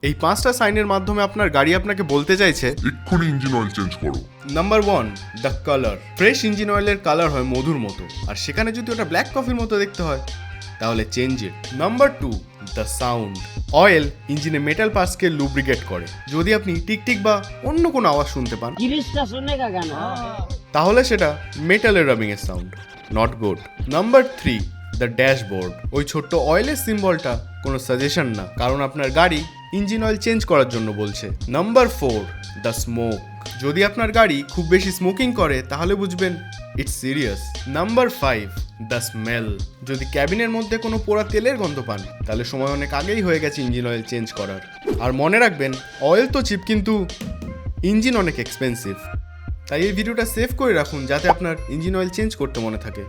এই 5টা সাইনের মাধ্যমে আপনার গাড়ি আপনাকে বলতে চাইছে এক্ষুনি ইঞ্জিন অয়েল চেঞ্জ করো। Number 1, the colour. Fresh engine অয়েলের কালার হয় মধুর মতো, আর সেখানে যদি ওটা ব্ল্যাক কফির মতো দেখতে হয় তাহলে change it. Number 2, the sound. Oil ইঞ্জিনে মেটাল পার্টসকে লুব্রিকেট করে। যদি আপনি টিকটিক বা অন্য কোনো আওয়াজ শুনতে পান गिरीशটা শুনে কা গানা তাহলে সেটা মেটালের রাবিং এর sound, not good. Number 3, the dashboard. ওই ছোট্ট অয়েলের সিম্বলটা কোনো সাজেশন না, কারণ আপনার গাড়ি ইঞ্জিন অয়েল চেঞ্জ করার জন্য বলছে। Number 4, the smoke. যদি আপনার গাড়ি খুব বেশি স্মোকিং করে তাহলে বুঝবেন it's serious. Number 5, the smell. যদি ক্যাবিনের মধ্যে কোনো পোড়া তেলের গন্ধ পান তাহলে সময় অনেক আগেই হয়ে গেছে ইঞ্জিন অয়েল চেঞ্জ করার। আর মনে রাখবেন, অয়েল তো চিপ কিন্তু ইঞ্জিন অনেক এক্সপেন্সিভ। তাই এই ভিডিওটা সেভ করে রাখুন যাতে আপনার ইঞ্জিন অয়েল চেঞ্জ করতে মনে থাকে।